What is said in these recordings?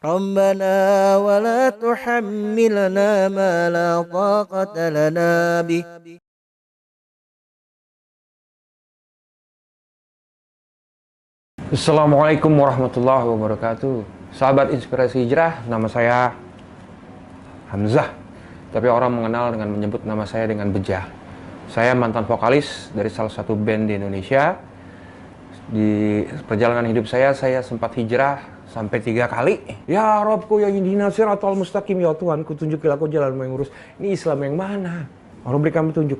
ربنا ولا تحملنا ما لا طاقة لنا به. Assalamualaikum warahmatullahi wabarakatuh. Sahabat Inspirasi Hijrah, nama saya Hamzah, tapi orang mengenal dengan menyebut nama saya dengan Bejah. Saya mantan vokalis dari salah satu band di Indonesia. Di perjalanan hidup saya sempat hijrah sampai 3 kali. Ya Robku ya ihdinas siratal mustaqim, ya Tuhanku tunjukilah aku jalan yang lurus. Ini Islam yang mana? Allah berikan petunjuk.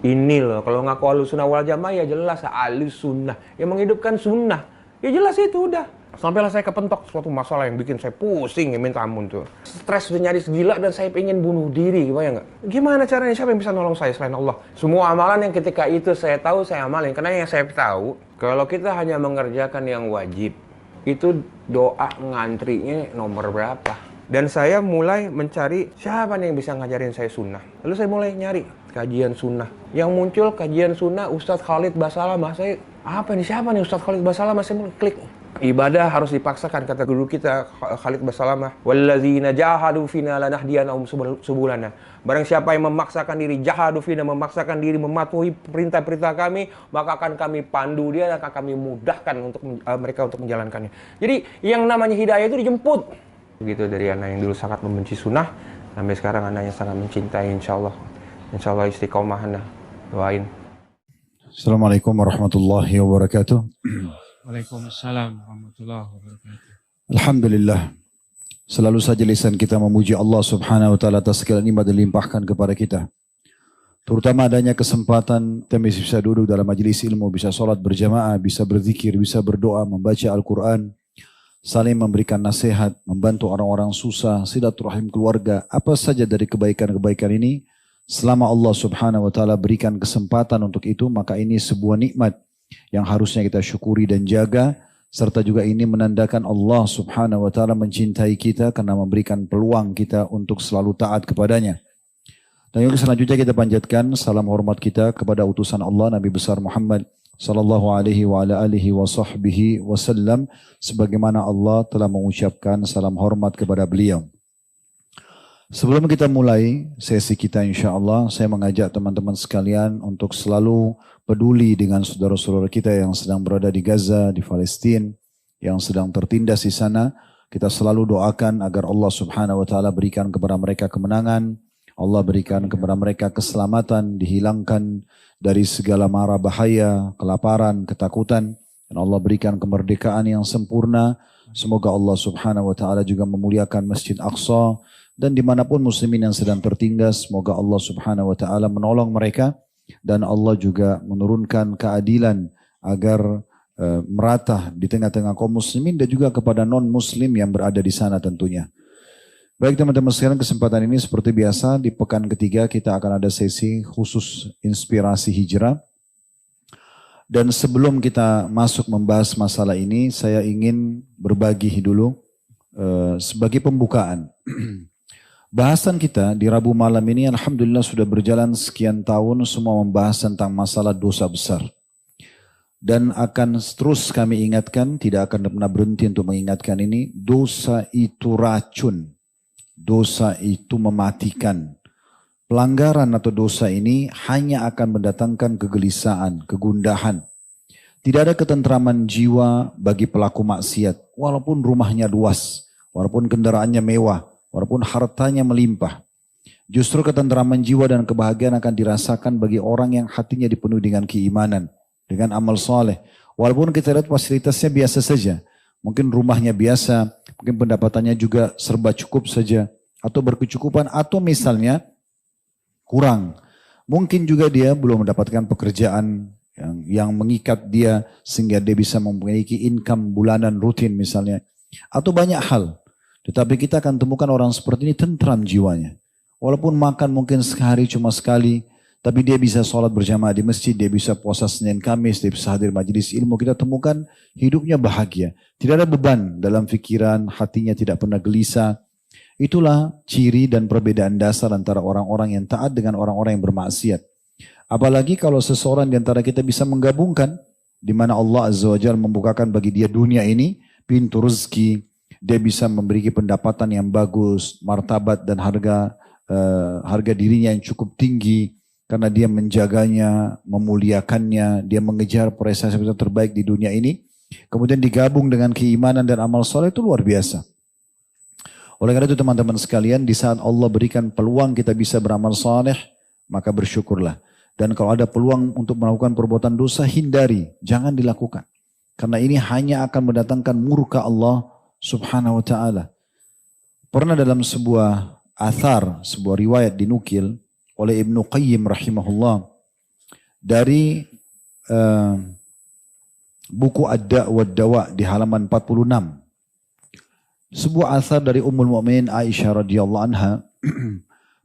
Ini loh, kalau ngaku ahlus sunnah wal jamaah ya jelas ahlus sunnah yang menghidupkan sunnah. Ya jelas itu udah. Sampailah saya kepentok suatu masalah yang bikin saya pusing, ya minta ampun tuh. Stres udah nyaris gila dan saya pengen bunuh diri, gimana nggak? Gimana caranya? Siapa yang bisa nolong saya selain Allah? Semua amalan yang ketika itu saya tahu saya amalin. Karena yang saya tahu, kalau kita hanya mengerjakan yang wajib, itu doa ngantrinya nomor berapa? Dan saya mulai mencari siapa nih yang bisa ngajarin saya sunnah. Lalu saya mulai nyari kajian sunnah. Yang muncul kajian sunnah Ustadz Khalid Basalamah. Saya, apa nih, siapa nih Ustadz Khalid Basalamah? Saya mulai klik. Ibadah harus dipaksakan, kata guru kita Khalid Basalamah. Walladzina jahadu fina lanahdiyanahum subulana. Barang siapa yang memaksakan diri, jahadu fina, memaksakan diri mematuhi perintah-perintah kami, maka akan kami pandu dia, akan kami mudahkan untuk mereka untuk menjalankannya. Jadi yang namanya hidayah itu dijemput. Begitu dari anak yang dulu sangat membenci sunnah, sampai sekarang anaknya sangat mencintai, insyaallah. Insyaallah istiqomah anda. Doain. Assalamualaikum warahmatullahi wabarakatuh. Waalaikumsalam warahmatullahi wabarakatuh. Alhamdulillah. Selalu saja lisan kita memuji Allah subhanahu wa ta'ala atas segala nikmat dilimpahkan kepada kita. Terutama adanya kesempatan kita bisa duduk dalam majelis ilmu, bisa sholat berjamaah, bisa berzikir, bisa berdoa, membaca Al-Quran, saling memberikan nasihat, membantu orang-orang susah, silaturahim keluarga, apa saja dari kebaikan-kebaikan ini. Selama Allah subhanahu wa ta'ala berikan kesempatan untuk itu, maka ini sebuah nikmat yang harusnya kita syukuri dan jaga, serta juga ini menandakan Allah subhanahu wa ta'ala mencintai kita karena memberikan peluang kita untuk selalu taat kepadanya. Dan yang selanjutnya kita panjatkan salam hormat kita kepada utusan Allah Nabi besar Muhammad sallallahu alaihi wa ala alihi wa sahbihi wasallam, sebagaimana Allah telah mengucapkan salam hormat kepada beliau. Sebelum kita mulai sesi kita insyaAllah, saya mengajak teman-teman sekalian untuk selalu peduli dengan saudara-saudara kita yang sedang berada di Gaza, di Palestina, yang sedang tertindas di sana. Kita selalu doakan agar Allah subhanahu wa ta'ala berikan kepada mereka kemenangan, Allah berikan kepada mereka keselamatan, dihilangkan dari segala mara bahaya, kelaparan, ketakutan, dan Allah berikan kemerdekaan yang sempurna. Semoga Allah subhanahu wa ta'ala juga memuliakan Masjid Aqsa, dan dimanapun muslimin yang sedang tertindas, semoga Allah subhanahu wa ta'ala menolong mereka, dan Allah juga menurunkan keadilan agar merata di tengah-tengah kaum muslimin dan juga kepada non-muslim yang berada di sana tentunya. Baik teman-teman sekalian, kesempatan ini seperti biasa di pekan ketiga kita akan ada sesi khusus inspirasi hijrah. Dan sebelum kita masuk membahas masalah ini, saya ingin berbagi dulu sebagai pembukaan. Bahasan kita di Rabu malam ini alhamdulillah sudah berjalan sekian tahun, semua membahas tentang masalah dosa besar. Dan akan terus kami ingatkan, tidak akan pernah berhenti untuk mengingatkan ini, dosa itu racun, dosa itu mematikan. Pelanggaran atau dosa ini hanya akan mendatangkan kegelisahan, kegundahan. Tidak ada ketentraman jiwa bagi pelaku maksiat, walaupun rumahnya luas, walaupun kendaraannya mewah, walaupun hartanya melimpah. Justru ketentraman jiwa dan kebahagiaan akan dirasakan bagi orang yang hatinya dipenuhi dengan keimanan, dengan amal soleh. Walaupun kita lihat fasilitasnya biasa saja, mungkin rumahnya biasa, mungkin pendapatannya juga serba cukup saja, atau berkecukupan, atau misalnya kurang. Mungkin juga dia belum mendapatkan pekerjaan yang mengikat dia sehingga dia bisa memiliki income bulanan rutin misalnya. Atau banyak hal. Tetapi kita akan temukan orang seperti ini tentram jiwanya. Walaupun makan mungkin sehari cuma sekali, tapi dia bisa sholat berjamaah di masjid, dia bisa puasa Senin Kamis, dia bisa hadir majelis ilmu. Kita temukan hidupnya bahagia. Tidak ada beban dalam pikiran, hatinya tidak pernah gelisah. Itulah ciri dan perbedaan dasar antara orang-orang yang taat dengan orang-orang yang bermaksiat. Apalagi kalau seseorang di antara kita bisa menggabungkan, di mana Allah Azza wa Jalla membukakan bagi dia dunia ini, pintu rezeki, Dia bisa memberi pendapatan yang bagus, martabat dan harga dirinya yang cukup tinggi karena dia menjaganya, memuliakannya, dia mengejar prestasi terbaik di dunia ini. Kemudian digabung dengan keimanan dan amal soleh itu luar biasa. Oleh karena itu teman-teman sekalian, di saat Allah berikan peluang kita bisa beramal soleh, maka bersyukurlah. Dan kalau ada peluang untuk melakukan perbuatan dosa, hindari, jangan dilakukan. Karena ini hanya akan mendatangkan murka Allah Subhanahu wa ta'ala. Pernah dalam sebuah athar, sebuah riwayat dinukil oleh Ibnu Qayyim rahimahullah dari buku Ad-Da' wad-Dawa di halaman 46. Sebuah athar dari Ummul Mukminin Aisyah radhiyallahu anha.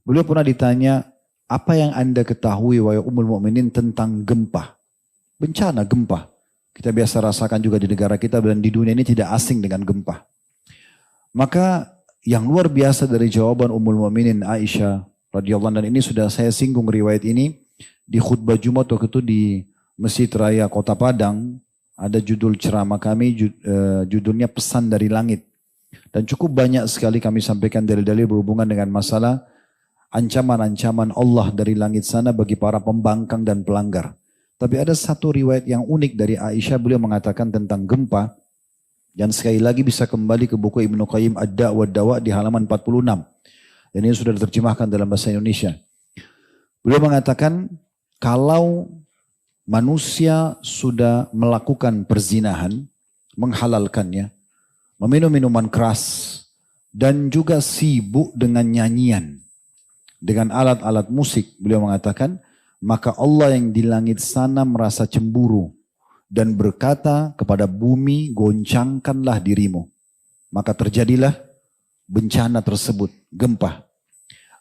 Beliau pernah ditanya, apa yang Anda ketahui wahai Ummul Mukminin tentang gempa? Bencana gempa. Kita biasa rasakan juga di negara kita dan di dunia ini tidak asing dengan gempa. Maka yang luar biasa dari jawaban Ummul Mukminin Aisyah radhiyallahu anha, dan ini sudah saya singgung riwayat ini di khutbah Jumat waktu itu di Masjid Raya Kota Padang. Ada judul ceramah kami, judulnya Pesan dari Langit. Dan cukup banyak sekali kami sampaikan dalil-dalil berhubungan dengan masalah ancaman-ancaman Allah dari langit sana bagi para pembangkang dan pelanggar. Tapi ada satu riwayat yang unik dari Aisyah, beliau mengatakan tentang gempa. Dan sekali lagi bisa kembali ke buku Ibnu Qayyim Ad-Da' wad-Dawa di halaman 46. Dan ini sudah diterjemahkan dalam bahasa Indonesia. Beliau mengatakan kalau manusia sudah melakukan perzinahan, menghalalkannya, meminum minuman keras, dan juga sibuk dengan nyanyian, dengan alat-alat musik, beliau mengatakan, maka Allah yang di langit sana merasa cemburu dan berkata kepada bumi, goncangkanlah dirimu. Maka terjadilah bencana tersebut, gempa.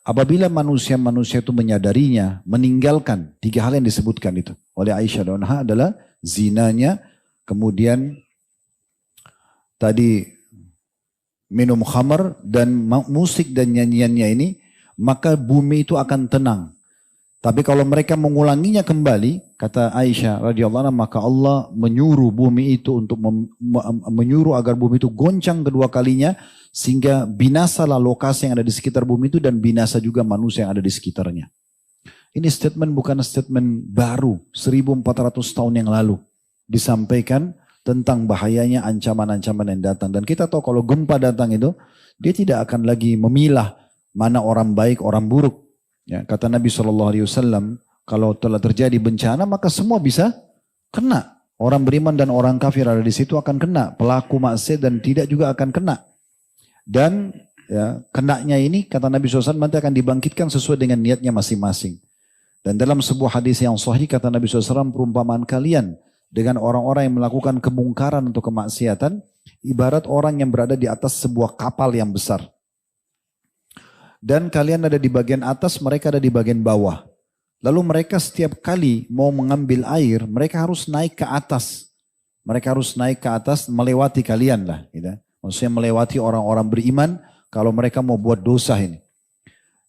Apabila manusia-manusia itu menyadarinya, meninggalkan 3 hal yang disebutkan itu oleh Aisyah radhiyallahu adalah zinanya, kemudian tadi minum khamar dan musik dan nyanyiannya ini, maka bumi itu akan tenang. Tapi kalau mereka mengulanginya kembali, kata Aisyah radhiyallahu anha, maka Allah menyuruh bumi itu untuk menyuruh agar bumi itu goncang kedua kalinya, sehingga binasalah lokasi yang ada di sekitar bumi itu dan binasa juga manusia yang ada di sekitarnya. Ini statement bukan statement baru, 1400 tahun yang lalu disampaikan tentang bahayanya ancaman-ancaman yang datang. Dan kita tahu kalau gempa datang itu, dia tidak akan lagi memilah mana orang baik, orang buruk. Ya, kata Nabi SAW, kalau telah terjadi bencana maka semua bisa kena. Orang beriman dan orang kafir ada di situ akan kena. Pelaku maksiat dan tidak juga akan kena. Dan ya, kenanya ini kata Nabi SAW nanti akan dibangkitkan sesuai dengan niatnya masing-masing. Dan dalam sebuah hadis yang sahih kata Nabi SAW, perumpamaan kalian dengan orang-orang yang melakukan kemungkaran atau kemaksiatan, ibarat orang yang berada di atas sebuah kapal yang besar. Dan kalian ada di bagian atas, mereka ada di bagian bawah. Lalu mereka setiap kali mau mengambil air, mereka harus naik ke atas. Mereka harus naik ke atas melewati kalian lah. Gitu. Maksudnya melewati orang-orang beriman kalau mereka mau buat dosa ini.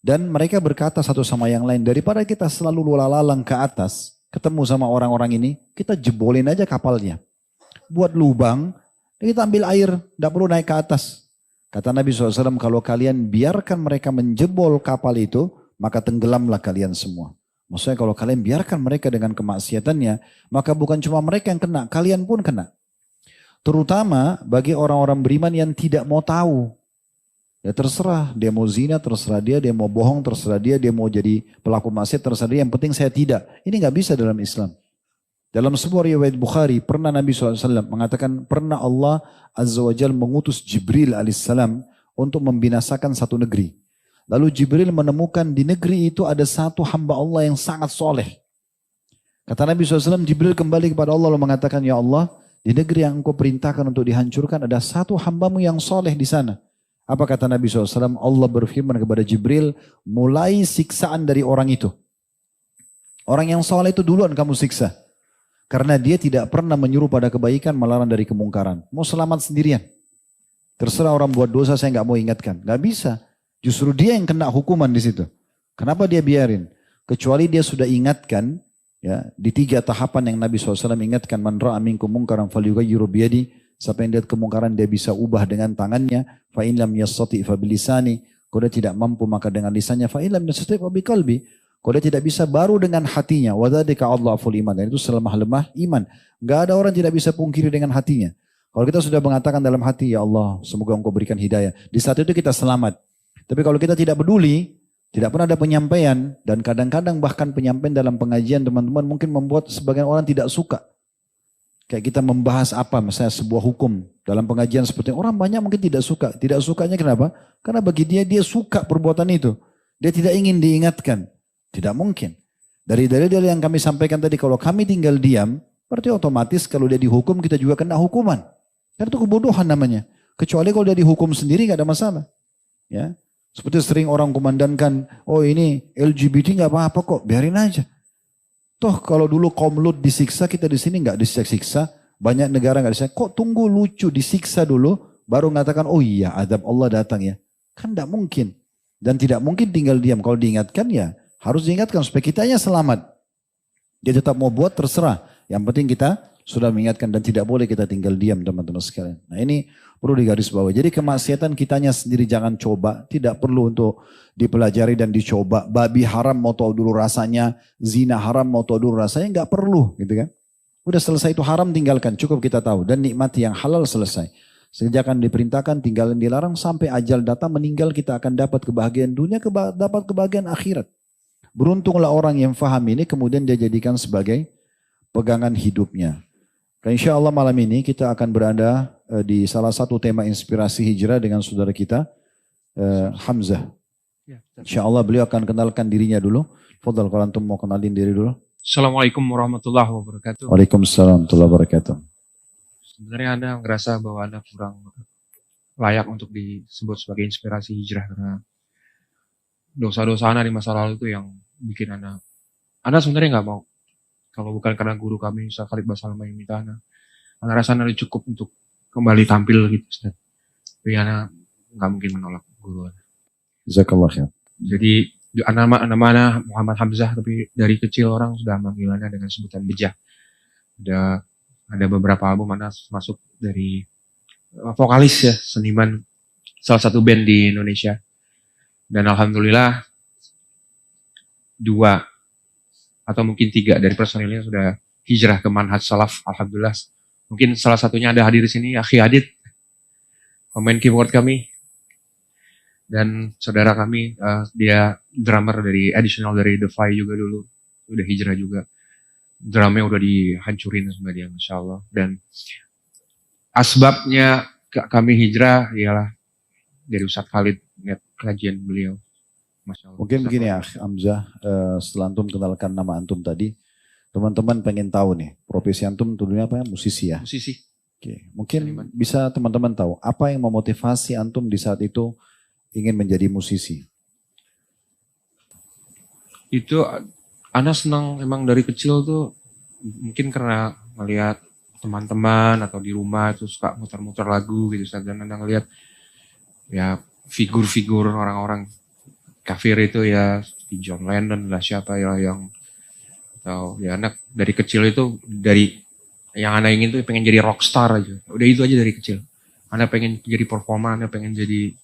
Dan mereka berkata satu sama yang lain, daripada kita selalu lalang ke atas, ketemu sama orang-orang ini, kita jebolin aja kapalnya. Buat lubang, kita ambil air, tidak perlu naik ke atas. Kata Nabi SAW, kalau kalian biarkan mereka menjebol kapal itu, maka tenggelamlah kalian semua. Maksudnya kalau kalian biarkan mereka dengan kemaksiatannya, maka bukan cuma mereka yang kena, kalian pun kena. Terutama bagi orang-orang beriman yang tidak mau tahu. Ya terserah, dia mau zina, terserah dia mau bohong, terserah dia mau jadi pelaku maksiat, terserah dia, yang penting saya tidak. Ini gak bisa dalam Islam. Dalam sebuah riwayat Bukhari, pernah Nabi SAW mengatakan, pernah Allah Azza wa Jal mengutus Jibril alaihissalam untuk membinasakan satu negeri. Lalu Jibril menemukan di negeri itu ada satu hamba Allah yang sangat soleh. Kata Nabi SAW, Jibril kembali kepada Allah lalu mengatakan, ya Allah, di negeri yang engkau perintahkan untuk dihancurkan ada satu hambamu yang soleh di sana. Apa kata Nabi SAW? Allah berfirman kepada Jibril, mulai siksaan dari orang itu. Orang yang soleh itu duluan kamu siksa. Karena dia tidak pernah menyuruh pada kebaikan, melarang dari kemungkaran. Mau selamat sendirian. Terserah orang buat dosa, saya nggak mau ingatkan. Nggak bisa. Justru dia yang kena hukuman di situ. Kenapa dia biarin? Kecuali dia sudah ingatkan, ya, di 3 tahapan yang Nabi SAW ingatkan, man ra'a minkum munkaran falyughayyiru biyadi, Siapa yang lihat kemungkaran dia bisa ubah dengan tangannya. Fa in lam yastati' fa bilisani. Kalau dia tidak mampu maka dengan lisannya. Fa in lam yastati' fa biqalbi. Kalau dia tidak bisa baru dengan hatinya. Wa dzalika adhaful iman. Dan itu selemah-lemah iman. Enggak ada orang tidak bisa pungkiri dengan hatinya. Kalau kita sudah mengatakan dalam hati, ya Allah, semoga Engkau berikan hidayah. Di saat itu kita selamat. Tapi kalau kita tidak peduli, tidak pernah ada penyampaian, dan kadang-kadang bahkan penyampaian dalam pengajian teman-teman mungkin membuat sebagian orang tidak suka. Kayak kita membahas apa, misalnya sebuah hukum dalam pengajian seperti itu, orang banyak mungkin tidak suka. Tidak sukanya kenapa? Karena bagi dia suka perbuatan itu. Dia tidak ingin diingatkan. Tidak mungkin. Dari dalil yang kami sampaikan tadi, kalau kami tinggal diam, berarti otomatis kalau dia dihukum kita juga kena hukuman. Karena itu kebodohan namanya. Kecuali kalau dia dihukum sendiri nggak ada masalah. Ya, seperti sering orang kumandankan, oh ini LGBT nggak apa-apa kok, biarin aja. Toh kalau dulu kaum Lut disiksa, kita di sini nggak disiksa, banyak negara nggak disiksa. Kok tunggu lucu disiksa dulu, baru mengatakan oh iya azab Allah datang ya. Kan tidak mungkin. Dan tidak mungkin tinggal diam. Kalau diingatkan ya harus diingatkan supaya kitanya selamat. Dia tetap mau buat terserah. Yang penting kita sudah mengingatkan dan tidak boleh kita tinggal diam teman-teman sekalian. Nah ini perlu digarisbawahi. Jadi kemaksiatan kitanya sendiri jangan coba. Tidak perlu untuk dipelajari dan dicoba. Babi haram mau tahu dulu rasanya. Zina haram mau tahu dulu rasanya. Nggak perlu gitu kan. Udah selesai itu haram tinggalkan. Cukup kita tahu. Dan nikmati yang halal selesai. Sejak akan diperintahkan tinggalin dilarang. Sampai ajal datang meninggal kita akan dapat kebahagiaan dunia. Dapat kebahagiaan akhirat. Beruntunglah orang yang faham ini. Kemudian dia jadikan sebagai pegangan hidupnya. Insya Allah malam ini kita akan berada di salah satu tema inspirasi hijrah dengan saudara kita Hamzah. Insya Allah beliau akan kenalkan dirinya dulu. Fadal kalau antum mau kenalin diri dulu. Assalamualaikum warahmatullahi wabarakatuh. Waalaikumsalam warahmatullahi wabarakatuh. Sebenarnya Anda ngerasa bahwa Anda kurang layak untuk disebut sebagai inspirasi hijrah karena dosa-dosa Anda di masa lalu itu yang bikin Anda sebenarnya nggak mau. Kalau bukan karena guru kami, Ustaz Khalid Basalamah yang minta Anda rasa Anda cukup untuk kembali tampil gitu, Ustaz. Tapi Anda nggak mungkin menolak guru Anda. Jazakallah khair. Jadi nama Anda Muhammad Hamzah, tapi dari kecil orang sudah manggil Anda dengan sebutan Bejah. Ada beberapa album Anda masuk dari vokalis ya, seniman salah satu band di Indonesia. Dan alhamdulillah 2 atau mungkin 3 dari personilnya sudah hijrah ke manhaj salaf, alhamdulillah. Mungkin salah satunya ada hadir di sini, Akhi Adit, pemain keyboard kami, dan saudara kami, dia drummer additional dari The Fly juga dulu, udah hijrah juga. Drumnya udah dihancurin sama dia, Masya Allah. Dan asbabnya kami hijrah ialah dari Ustaz Khalid, lihat kajian beliau. Mungkin begini ya Hamzah, setelah antum kenalkan nama antum tadi, teman-teman pengen tahu nih, profesi antum dulunya apa ya? Musisi ya? Musisi. Oke. Mungkin bisa teman-teman tahu, apa yang memotivasi antum di saat itu ingin menjadi musisi? Itu, Ana senang emang dari kecil tuh, mungkin karena ngelihat teman-teman atau di rumah itu suka muter-muter lagu gitu, dan Ana ngelihat ya figur-figur orang-orang kafir itu ya, John Lennon lah siapa ya yang atau ya anak dari kecil itu dari yang anak ingin tuh pengen jadi rockstar aja. Udah itu aja dari kecil. Anak pengen jadi performa, anak pengen jadi.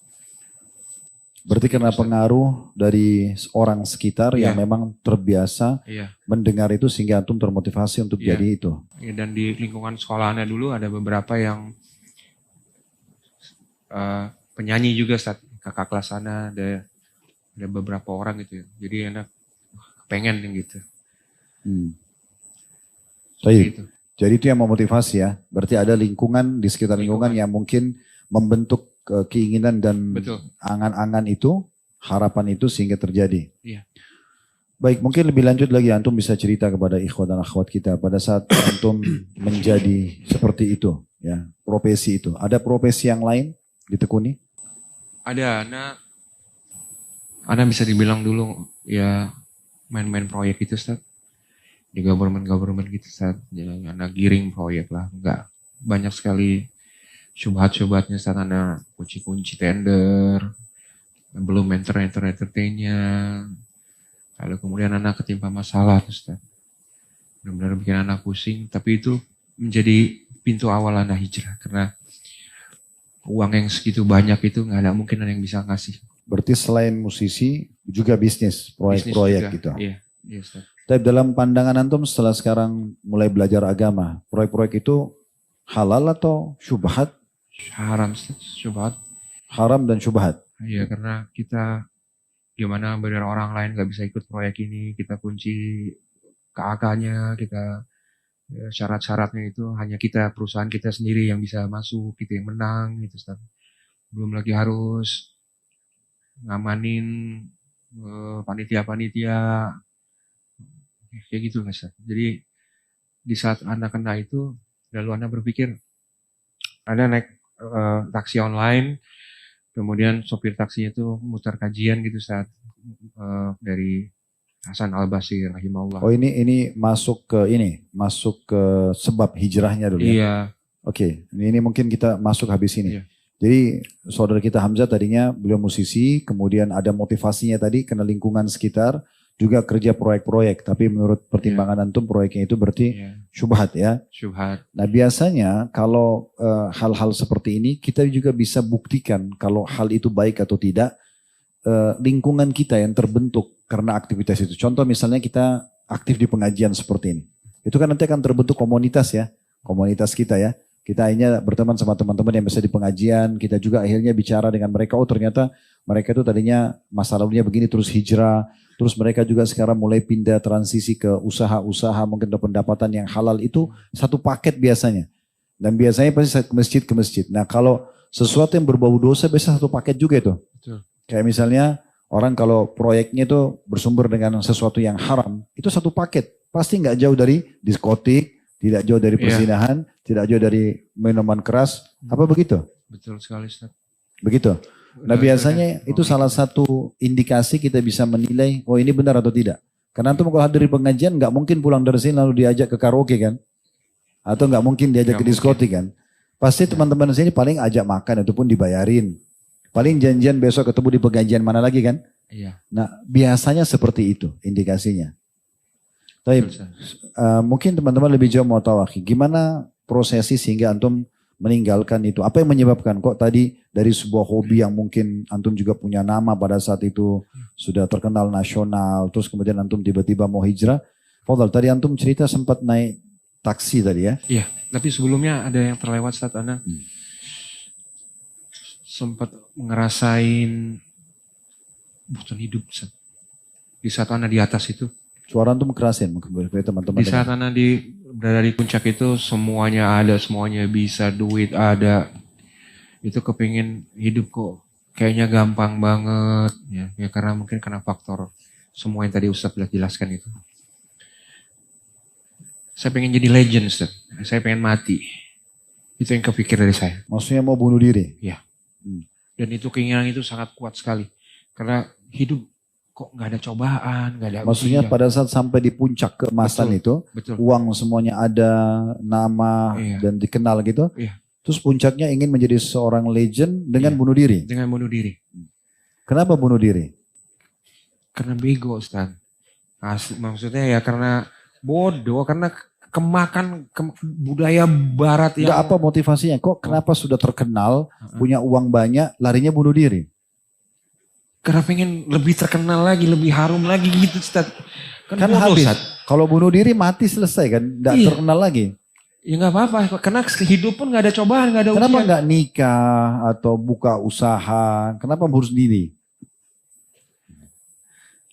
Berarti karena pengaruh dari orang sekitar yang memang terbiasa mendengar itu sehingga antum termotivasi untuk jadi itu. Ya, dan di lingkungan sekolah anak dulu ada beberapa yang penyanyi juga saat kakak kelas anak ada beberapa orang gitu ya. Jadi anak pengen gitu. Gitu. Jadi itu yang memotivasi ya. Berarti ada lingkungan di sekitar lingkungan yang mungkin membentuk keinginan dan angan-angan itu, harapan itu sehingga terjadi. Iya. Baik, mungkin lebih lanjut lagi antum bisa cerita kepada ikhwan dan akhwat kita pada saat antum menjadi seperti itu ya, profesi itu. Ada profesi yang lain ditekuni? Ada, Ana bisa dibilang dulu ya main-main proyek itu, Ustaz. Di government gitu, Ustaz. Ya, Ana giring proyek lah. Enggak banyak sekali syubhat-syubhatnya, Ustaz. Ana kunci-kunci tender, belum entertain-nya. Lalu kemudian Ana ketimpa masalah, Ustaz. Benar-benar bikin Ana pusing, tapi itu menjadi pintu awal Anda hijrah. Karena uang yang segitu banyak itu nggak ada mungkin ada yang bisa ngasih. Berarti selain musisi juga bisnis, proyek-proyek gitu. Iya, iya Ustaz. Tapi dalam pandangan antum setelah sekarang mulai belajar agama, proyek-proyek itu halal atau syubhat? Haram Ustaz, syubhat. Haram dan syubhat. Iya, karena kita gimana biar orang lain nggak bisa ikut proyek ini, kita kunci KAK-nya, kita syarat-syaratnya itu hanya kita, perusahaan kita sendiri yang bisa masuk, kita yang menang gitu Ustaz. Belum lagi harus ngamanin panitia-panitia kayak gitu Ustaz. Jadi di saat Anda kena itu, lalu Anda berpikir Anda naik taksi online, kemudian sopir taksinya itu mutar kajian gitu saat dari Hasan Al-Basri rahimahullah. Oh ini masuk ke sebab hijrahnya dulu ya. Iya. Oke, ini mungkin kita masuk habis ini. Iya. Jadi saudara kita Hamzah tadinya beliau musisi, kemudian ada motivasinya tadi karena lingkungan sekitar, juga kerja proyek-proyek. Tapi menurut pertimbangan antum proyeknya itu berarti syubhat ya. Syubhat. Nah biasanya kalau hal-hal seperti ini kita juga bisa buktikan kalau hal itu baik atau tidak. Lingkungan kita yang terbentuk karena aktivitas itu. Contoh misalnya kita aktif di pengajian seperti ini. Itu kan nanti akan terbentuk komunitas ya. Komunitas kita ya. Kita akhirnya berteman sama teman-teman yang bisa di pengajian. Kita juga akhirnya bicara dengan mereka. Oh ternyata mereka itu tadinya masa lalunya begini terus hijrah. Terus mereka juga sekarang mulai pindah transisi ke usaha-usaha mungkin ada pendapatan yang halal itu satu paket biasanya. Dan biasanya pasti ke masjid. Nah kalau sesuatu yang berbau dosa biasa satu paket juga itu. Betul. Kayak misalnya orang kalau proyeknya itu bersumber dengan sesuatu yang haram, itu satu paket. Pasti nggak jauh dari diskotik, tidak jauh dari perzinahan, tidak jauh dari minuman keras. Apa begitu? Betul sekali Ustaz. Begitu. Nah biasanya itu salah satu indikasi kita bisa menilai, oh ini benar atau tidak. Karena antum kalau hadir di pengajian nggak mungkin pulang dari sini lalu diajak ke karaoke kan. Atau nggak mungkin diajak ke diskotik kan. Pasti teman-teman sini paling ajak makan, itu pun dibayarin. Paling janjian besok ketemu di pengajian mana lagi kan? Iya. Nah biasanya seperti itu indikasinya. Tapi mungkin teman-teman lebih jauh mau tahu gimana prosesi sehingga antum meninggalkan itu. Apa yang menyebabkan kok tadi dari sebuah hobi yang mungkin antum juga punya nama pada saat itu sudah terkenal nasional. Terus kemudian antum tiba-tiba mau hijrah. Fadal, tadi antum cerita sempat naik taksi tadi ya? Iya, tapi sebelumnya ada yang terlewat saat Anda sempat ngerasain bosan hidup Ustaz. Di saat Anda di atas itu. Suara antum kerasin mungkin teman-teman. Di saat Anda berada di puncak itu semuanya ada, semuanya bisa, duit ada. Itu kepingin hidup kok kayaknya gampang banget ya karena mungkin karena faktor semua yang tadi Ustaz sudah jelaskan itu. Saya pengen jadi legend Ustaz. Saya pengen mati. Itu yang kepikir dari saya. Maksudnya mau bunuh diri? Iya. Dan itu keinginan itu sangat kuat sekali. Karena hidup kok nggak ada cobaan, nggak ada maksudnya pada saat sampai di puncak keemasan itu, uang semuanya ada, nama dan dikenal gitu. Iya. Terus puncaknya ingin menjadi seorang legend dengan bunuh diri. Dengan bunuh diri. Kenapa bunuh diri? Karena bego Ustaz. Maksudnya ya karena bodoh, karena kemakan budaya barat yang... Enggak, apa motivasinya? Kok kenapa sudah terkenal, punya uang banyak, larinya bunuh diri? Karena pengen lebih terkenal lagi, lebih harum lagi gitu Ustaz. Kan habis. Kalau bunuh diri mati selesai kan, enggak terkenal lagi. Ya nggak apa-apa, karena hidup pun nggak ada cobaan, nggak ada ujian. Kenapa nggak nikah atau buka usaha? Kenapa harus diri?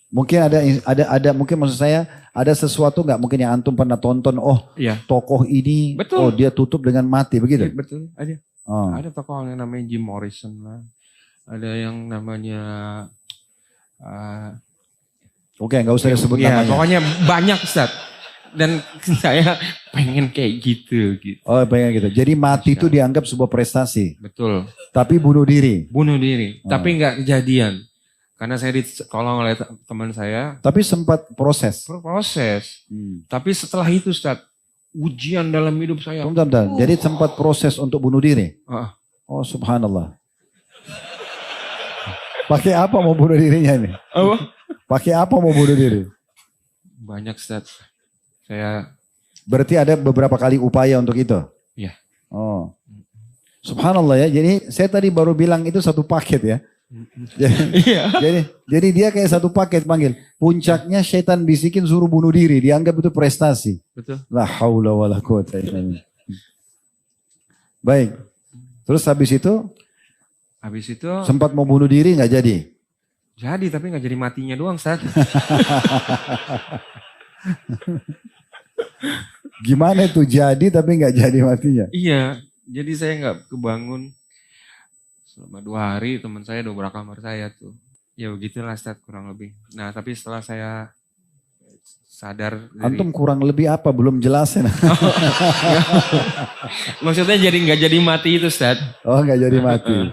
Mungkin ada mungkin maksud saya ada sesuatu nggak mungkin yang antum pernah tonton? Oh, tokoh ini, betul. Oh dia tutup dengan mati begitu? Ya, betul, ada. Ada tokoh yang namanya Jim Morrison lah, ada yang namanya. Oke, nggak usah disebut namanya. Pokoknya banyak Ustaz. Dan saya pengen kayak gitu. Oh pengen gitu. Jadi mati itu dianggap sebuah prestasi. Betul. Tapi bunuh diri. Bunuh diri. Tapi nggak kejadian. Karena saya ditolong oleh teman saya. Tapi sempat proses. Tapi setelah itu Ustaz, ujian dalam hidup saya. Bentar. Jadi sempat proses untuk bunuh diri. Oh subhanallah. Pakai apa mau bunuh dirinya ini? Pakai apa mau bunuh diri? Banyak Ustaz. Saya Berarti ada beberapa kali upaya untuk itu? Iya. Oh. Subhanallah ya, jadi saya tadi baru bilang itu satu paket ya. Iya. Jadi dia kayak satu paket panggil. Puncaknya setan bisikin suruh bunuh diri, dianggap itu prestasi. Betul. La haula wala quwata illa billah. Baik. Terus habis itu sempat mau bunuh diri nggak jadi? Jadi tapi nggak jadi matinya doang, Ustaz. Gimana itu jadi tapi nggak jadi matinya? Iya, jadi saya nggak kebangun selama 2 hari. Teman saya dobrak kamar saya tuh. Ya begitulah, Ustaz, kurang lebih. Nah tapi setelah saya sadar Antum kurang lebih apa? Belum jelasin. Maksudnya jadi nggak jadi mati itu, Ustaz. Oh, nggak jadi mati.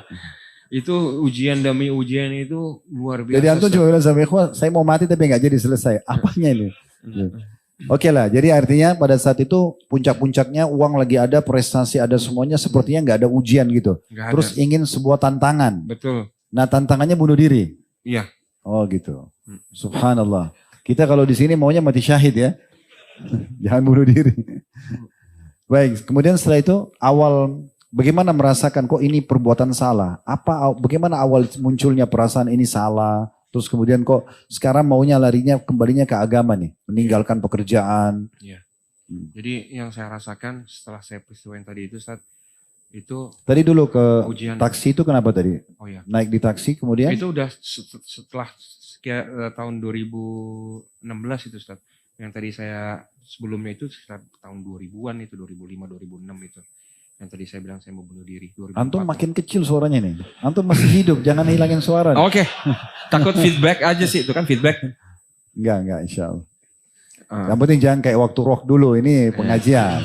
Itu ujian demi ujian itu luar biasa. Jadi antum cuma bilang sama ikhwah, saya mau mati tapi nggak jadi selesai. Apanya ini? Oke lah, jadi artinya pada saat itu puncak-puncaknya uang lagi ada, prestasi ada semuanya, sepertinya nggak ada ujian gitu. Nggak Terus ada. ingin sebuah tantangan. Betul. Nah tantangannya bunuh diri. Iya. Oh gitu. Subhanallah. Kita kalau di sini maunya mati syahid ya. Jangan bunuh diri. Baik, kemudian setelah itu awal bagaimana merasakan kok ini perbuatan salah? Bagaimana awal munculnya perasaan ini salah? Terus kemudian kok sekarang maunya larinya kembalinya ke agama nih, meninggalkan pekerjaan. Iya. Jadi yang saya rasakan setelah saya peristiwa yang tadi itu, Ustaz, itu Tadi dulu ke ujian. taksi itu kenapa tadi? Oh ya. Naik di taksi kemudian? Itu udah setelah tahun 2016 itu, Ustaz. Yang tadi saya sebelumnya itu sekitar tahun 2000-an itu, 2005, 2006 itu. Yang tadi saya bilang saya mau bunuh diri. 2004. Antum makin kecil suaranya nih. Antum masih hidup, jangan hilangin suara. Oke. Takut feedback aja sih, itu kan feedback. Enggak insya Allah. Yang penting jangan kayak waktu rock dulu, ini pengajian.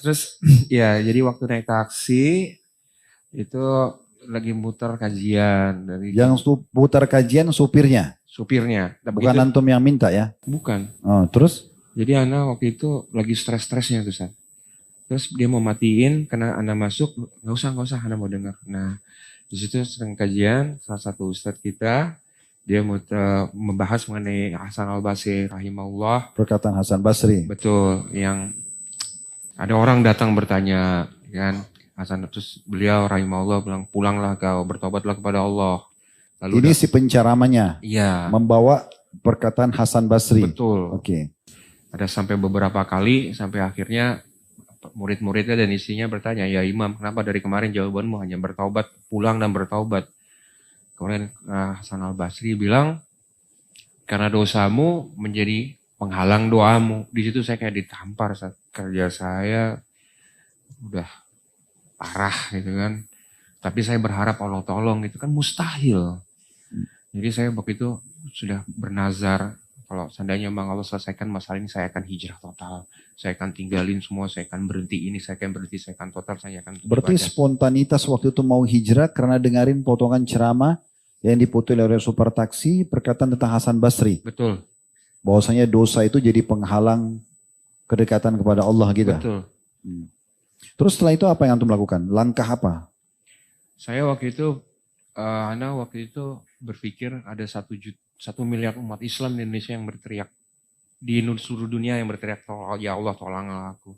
Terus ya jadi waktu naik taksi itu lagi muter kajian dari Yang putar kajian supirnya, supirnya. Nah, bukan begitu- antum yang minta ya. Bukan. Oh, terus? Jadi Ana waktu itu lagi stres-stresnya tuh, San. Terus dia mau matiin karena Ana masuk, nggak usah Ana mau dengar. Nah di situ sedang kajian salah satu ustadz kita, dia mau membahas mengenai Hasan al-Basri rahimahullah. Perkataan Hasan Basri. Betul, yang ada orang datang bertanya, kan Hasan, terus beliau rahimahullah bilang, pulanglah kau, bertobatlah kepada Allah. Lalu Ini si penceramanya iya, membawa perkataan Hasan Basri. betul. Oke. Ada sampai beberapa kali, sampai akhirnya murid-muridnya dan isinya bertanya, ya Imam, kenapa dari kemarin jawabanmu hanya bertaubat, pulang dan bertaubat? Kemudian Hasan al-Basri bilang, karena dosamu menjadi penghalang doamu. Di situ saya kayak ditampar, saat kerja saya udah parah gitu kan. Tapi saya berharap Allah tolong, itu kan mustahil. Jadi saya waktu itu sudah bernazar, kalau seandainya memang Allah selesaikan masalah ini, saya akan hijrah total. Saya akan tinggalin semua, saya akan berhenti ini, saya akan berhenti, saya akan total, saya akan Berarti ibadah. spontanitas waktu itu mau hijrah karena dengerin potongan ceramah yang diputul oleh super taksi perkataan tentang Hasan Basri. Betul, Bahwasanya dosa itu jadi penghalang kedekatan kepada Allah gitu. betul. Terus setelah itu apa yang antum lakukan? Langkah apa? Saya waktu itu, Ana waktu itu berpikir ada 1 miliar umat Islam di Indonesia yang berteriak. Di seluruh dunia yang berteriak, ya Allah tolonglah aku.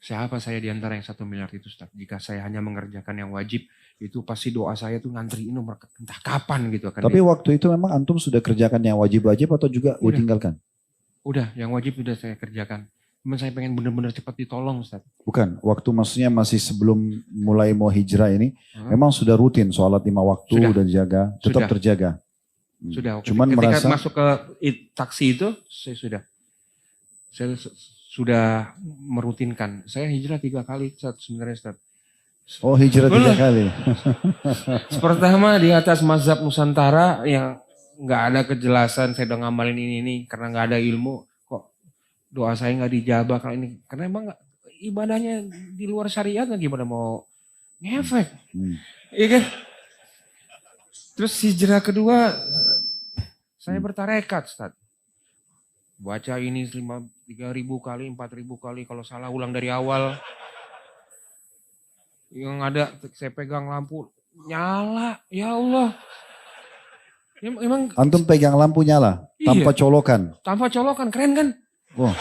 Siapa saya di antara yang 1 miliar itu, Ustaz? Jika saya hanya mengerjakan yang wajib, itu pasti doa saya tuh ngantri ini entah kapan gitu. Tapi waktu itu memang antum sudah kerjakan yang wajib-wajib atau juga Udah. ditinggalkan? Udah, yang wajib udah saya kerjakan. Cuman saya pengen benar-benar cepat ditolong, Ustaz. Bukan, waktu maksudnya masih sebelum mulai mau hijrah ini, Hah? memang sudah rutin sholat 5 waktu Sudah. dan jaga, tetap Sudah. terjaga. Sudah. Cuman Ketika merasa masuk ke taksi itu, saya sudah merutinkan. Saya hijrah 3 kali, Ustaz, sebenarnya, Ustaz. oh hijrah 3 kali. Pertama di atas mazhab Nusantara yang nggak ada kejelasan, saya udah ngamalin ini karena nggak ada ilmu, kok doa saya nggak dijabah kalau ini, karena emang ibadahnya di luar syariat, gimana mau ngefek, iya kan? Terus hijrah kedua, saya bertarekat, Ustaz. Baca ini 3.000 kali, 4.000 kali, kalau salah ulang dari awal. Yang ada saya pegang lampu nyala, ya Allah. Emang Antum pegang lampu nyala, tanpa Iya. colokan. tanpa colokan, keren kan? Wah.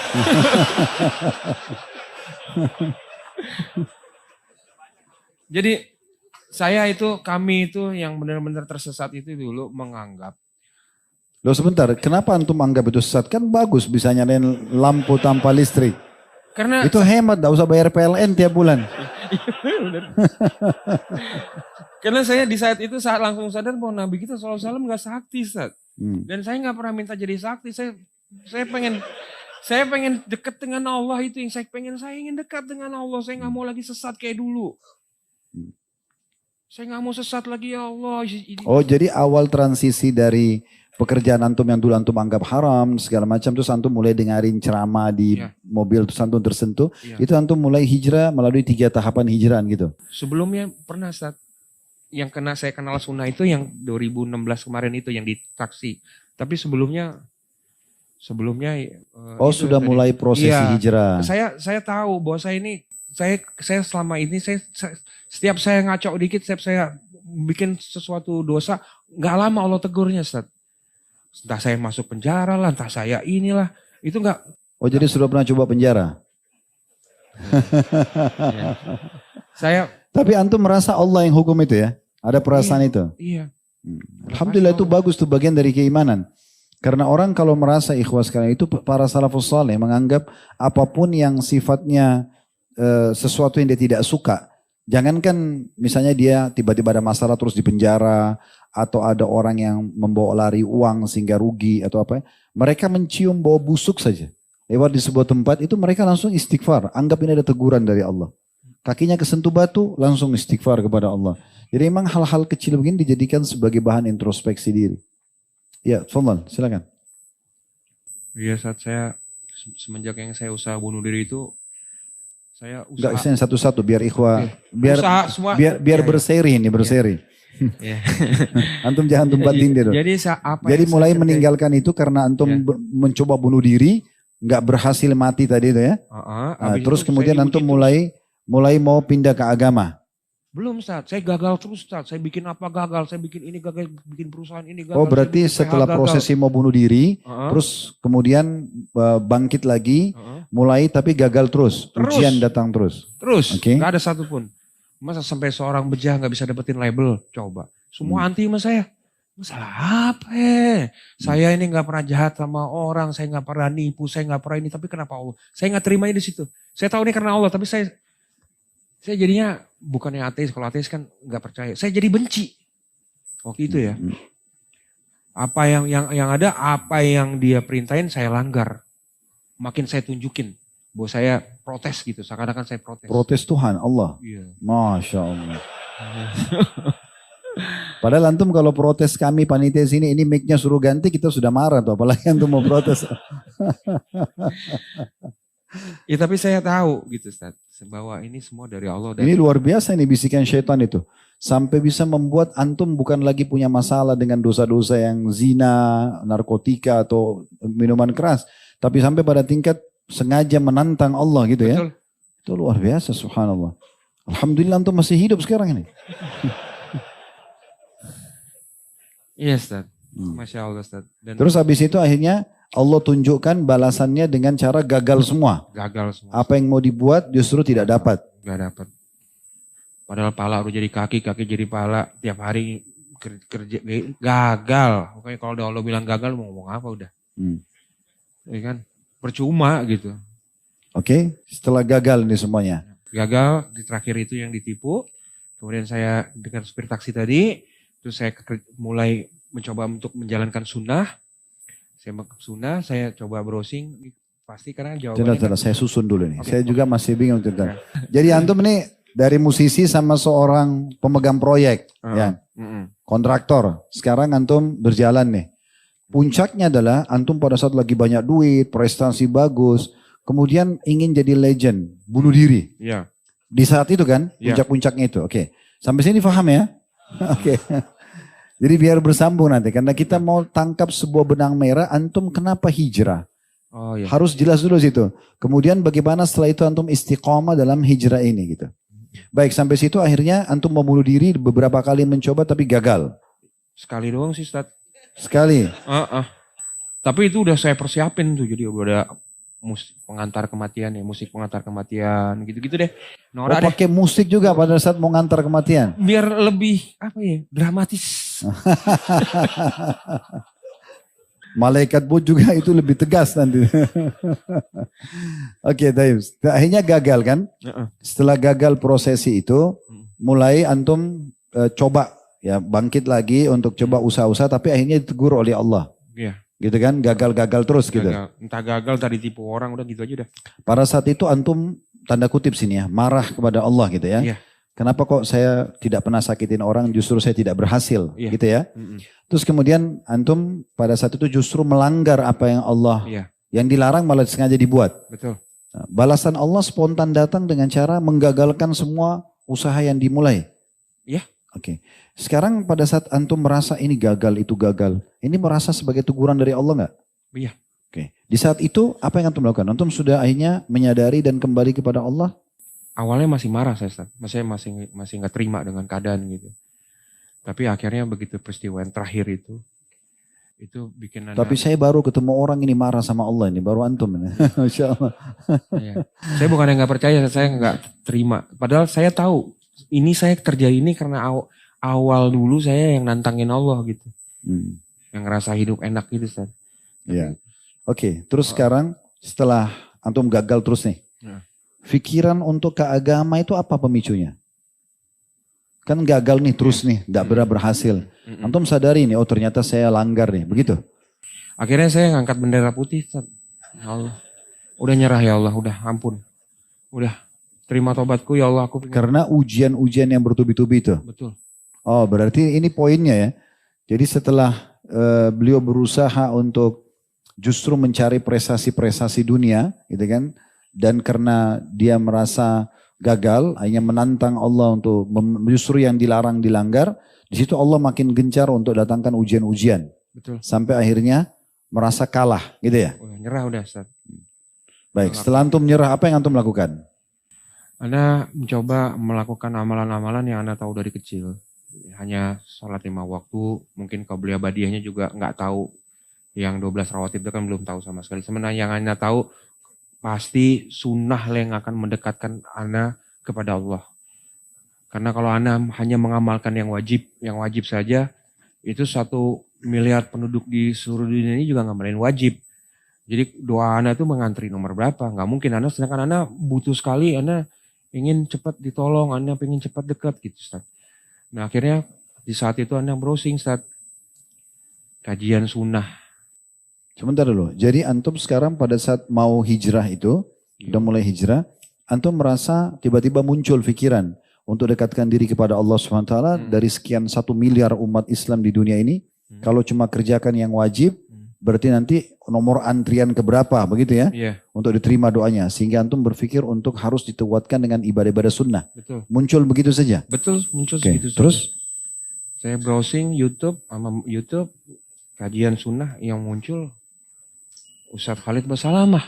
Jadi kami itu yang benar-benar tersesat itu dulu menganggap. Loh sebentar, kenapa antum anggap itu sesat? Kan bagus bisa nyalain lampu tanpa listrik. Karena Itu hemat, gak usah bayar PLN tiap bulan. karena saya di saat itu langsung sadar bahwa Nabi kita SAW nggak sakti, Ustaz. Dan saya nggak pernah minta jadi sakti. Saya pengen dekat dengan Allah, itu yang saya pengen. Saya ingin dekat dengan Allah. Saya nggak mau lagi sesat kayak dulu. Saya nggak mau sesat lagi, ya Allah. Oh jadi awal transisi dari pekerjaan antum yang dulu antum anggap haram segala macam, terus antum mulai dengerin ceramah di Iya. mobil, terus antum tersentuh, Iya. itu antum mulai hijrah melalui 3 tahapan hijrahan gitu. Sebelumnya pernah, Ustaz. Yang saya kenal sunnah itu yang 2016 kemarin itu yang di taksi. Tapi sebelumnya Oh itu sudah tadi. mulai prosesi Iya. hijrah. Saya tahu bahwa saya selama ini setiap saya ngaco dikit, setiap saya bikin sesuatu dosa, nggak lama Allah tegurnya, Ustaz. Entah saya masuk penjara lah, entah saya inilah, itu nggak. Oh jadi sudah pernah coba penjara. Saya Tapi antum merasa Allah yang hukum itu ya? Ada perasaan itu? iya. Alhamdulillah itu bagus tuh, bagian dari keimanan. Karena orang kalau merasa ikhwas sekalian, itu para salafus saleh menganggap apapun yang sifatnya sesuatu yang dia tidak suka. Jangankan misalnya dia tiba-tiba ada masalah terus di penjara, atau ada orang yang membawa lari uang sehingga rugi atau apa. Mereka mencium bau busuk saja. Lewat di sebuah tempat itu mereka langsung istighfar. Anggap ini ada teguran dari Allah. Kakinya kesentuh batu langsung istighfar kepada Allah. Jadi memang hal-hal kecil begini dijadikan sebagai bahan introspeksi diri. Ya, Fadlan, silakan. Iya, saat saya semenjak yang saya usaha bunuh diri itu, saya Enggak, usaha. isinya satu-satu biar ikhwah, biar Usaha semua. biar Iya, iya. berseri ini, berseri. Iya. Antum jangan tumpatin dia dulu. Jadi Jadi mulai meninggalkan itu karena antum Ya. mencoba bunuh diri, nggak berhasil mati tadi itu ya. Nah, terus kemudian antum mulai mau pindah ke agama. Belum, Ustaz. Saya gagal terus, Ustaz. Saya bikin apa gagal, saya bikin ini gagal, bikin perusahaan ini gagal. Oh berarti saya bikin setelah PH gagal. prosesi mau bunuh diri, terus kemudian bangkit lagi, mulai tapi gagal terus, Terus. ujian datang terus. Terus, Oke. nggak ada satupun. Masa sampai seorang bejah nggak bisa dapetin label? Coba. Semua anti sama saya. Masalah apa ya? Saya ini nggak pernah jahat sama orang, saya nggak pernah nipu, saya nggak pernah ini. Tapi kenapa Allah? Saya nggak terimanya di situ. Saya tahu ini karena Allah, tapi saya jadinya bukannya ateis. Kalau ateis kan nggak percaya. Saya jadi benci waktu itu ya. Apa yang ada, apa yang dia perintahin saya langgar. Makin saya tunjukin bahwa saya protes gitu. Seakan-akan saya protes. Protes Tuhan, Allah. Iya. Masya Allah. Padahal antum kalau protes kami panitia sini, ini mic-nya suruh ganti, kita sudah marah tuh. Apalagi antum mau protes. Ya tapi saya tahu gitu Ustaz. Bahwa ini semua dari Allah. Ini luar biasa ini bisikan syaitan itu. Sampai bisa membuat antum bukan lagi punya masalah dengan dosa-dosa yang zina, narkotika atau minuman keras. Tapi sampai pada tingkat sengaja menantang Allah gitu ya. Betul. Itu luar biasa, subhanallah. Alhamdulillah antum masih hidup sekarang ini. Iya Ustaz. Masya Allah Ustaz. Dan Terus habis itu akhirnya Allah tunjukkan balasannya dengan cara gagal semua. gagal semua. Apa yang mau dibuat justru tidak dapat. Gak dapat. Padahal pala udah jadi kaki, kaki jadi pala. Tiap hari kerja gagal. Pokoknya kalau udah Allah bilang gagal mau ngomong apa udah. Ya kan? Percuma gitu. Oke, setelah gagal ini semuanya. Gagal di terakhir itu yang ditipu. Kemudian saya dengan supir taksi tadi, terus saya mulai mencoba untuk menjalankan sunnah. Saya coba browsing, pasti karena jawabannya. Tidak, saya susun dulu nih. Oke, Saya juga masih bingung tentang. Oke. Jadi antum ini dari musisi sama seorang pemegang proyek, ya, kontraktor. Sekarang antum berjalan nih. Puncaknya adalah antum pada saat lagi banyak duit, prestasi bagus, kemudian ingin jadi legend, bunuh diri. Iya. Di saat itu kan, Ya. puncak-puncaknya itu. Oke, sampai sini paham ya? Oke. Jadi biar bersambung nanti, karena kita mau tangkap sebuah benang merah, antum kenapa hijrah? Oh iya. Harus jelas dulu situ. Kemudian bagaimana setelah itu antum istiqomah dalam hijrah ini gitu. Baik, sampai situ akhirnya antum mau bunuh diri beberapa kali mencoba tapi gagal. Sekali doang sih Ustaz. Sekali. Tapi itu udah saya persiapin tuh, jadi udah ada musik pengantar kematian ya, musik pengantar kematian gitu-gitu deh. Nora deh. Pakai musik juga pada saat mau ngantar kematian. Biar lebih apa ya, dramatis. Malaikat pun juga itu lebih tegas nanti. Oke, akhirnya gagal kan? Setelah gagal prosesi itu, mulai antum coba ya bangkit lagi untuk coba usaha-usaha, tapi akhirnya ditegur oleh Allah. Iya. Gitu kan, gagal-gagal terus gitu. Entah gagal, tadi tipu orang, udah gitu aja udah. Pada saat itu antum tanda kutip sini ya, marah kepada Allah gitu ya. Iya. Kenapa kok saya tidak pernah sakitin orang, justru saya tidak berhasil gitu ya. Terus kemudian antum pada saat itu justru melanggar apa yang Allah, yang dilarang malah sengaja dibuat. Betul. Nah, balasan Allah spontan datang dengan cara menggagalkan semua usaha yang dimulai. Iya. Oke. Sekarang pada saat antum merasa ini gagal, itu gagal. Ini merasa sebagai teguran dari Allah nggak? Iya. Oke. Di saat itu apa yang antum lakukan? Antum sudah akhirnya menyadari dan kembali kepada Allah? Awalnya masih marah saya, Ustaz. Masih nggak terima dengan keadaan gitu. Tapi akhirnya begitu peristiwa yang terakhir itu bikin Tapi saya baru ketemu orang ini marah sama Allah ini, baru antum ini. Masya Allah. Iya. Saya bukan yang nggak percaya, saya nggak terima. Padahal saya tahu ini saya terjadi ini karena awal dulu saya yang nantangin Allah gitu. Yang ngerasa hidup enak gitu, Ustaz. Iya. Oke, terus sekarang setelah antum gagal terus nih. Pikiran untuk ke agama itu apa pemicunya? Kan gagal nih terus nih, gak berhasil. Antum sadari nih, oh ternyata saya langgar nih, begitu? Akhirnya saya ngangkat bendera putih, Ustaz. Ya Allah. Udah nyerah ya Allah, udah ampun. Udah terima tobatku ya Allah. Karena ujian-ujian yang bertubi-tubi itu. Betul. Oh berarti ini poinnya ya. Jadi setelah beliau berusaha untuk justru mencari prestasi-prestasi dunia, gitu kan? Dan karena dia merasa gagal, hanya menantang Allah untuk justru yang dilarang dilanggar. Di situ Allah makin gencar untuk datangkan ujian-ujian. Betul. Sampai akhirnya merasa kalah, gitu ya? Nyerah udah, Ustaz. Baik, setelah antum nyerah, apa yang antum lakukan? Anda mencoba melakukan amalan-amalan yang Anda tahu dari kecil. Hanya sholat 5 waktu, mungkin qabliyah badiyahnya juga nggak tahu. Yang 12 rawatib itu kan belum tahu sama sekali. Sebenarnya yang Anda tahu, pasti sunnah yang akan mendekatkan Anda kepada Allah. Karena kalau Anda hanya mengamalkan yang wajib saja, itu 1 miliar penduduk di seluruh dunia ini juga ngamalin wajib. Jadi doa Anda itu mengantri nomor berapa? Nggak mungkin Anda, sedangkan Anda butuh sekali, Anda ingin cepat ditolong, Anda ingin cepat dekat gitu, Ustaz. Nah akhirnya di saat itu Anda browsing, Ustaz, kajian sunnah. Sebentar dulu, jadi antum sekarang pada saat mau hijrah itu, udah mulai hijrah, antum merasa tiba-tiba muncul pikiran untuk dekatkan diri kepada Allah SWT dari sekian 1 miliar umat Islam di dunia ini, kalau cuma kerjakan yang wajib, berarti nanti nomor antrian keberapa begitu ya, untuk diterima doanya, sehingga antum berpikir untuk harus dikuatkan dengan ibadah-ibadah sunnah. Betul. Muncul begitu saja? Betul, muncul segitu saja. Terus? Saya browsing YouTube, kajian sunnah yang muncul, Ustadz Khalid Basalamah.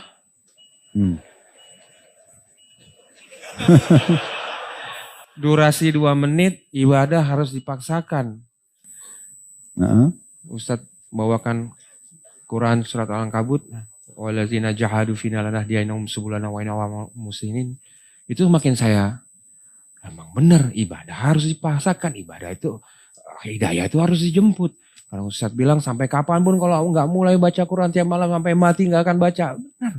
Durasi 2 menit, ibadah harus dipaksakan. Ustadz bawakan Quran surat Al-Ankabut, walazina jahadu fina lanahdiyainahum subulana wa inna muslimin. Itu makin saya, emang benar ibadah harus dipaksakan, ibadah itu, hidayah itu harus dijemput. Kalau Ustadz bilang sampai kapanpun kalau nggak mulai baca Quran tiap malam sampai mati nggak akan baca. Benar.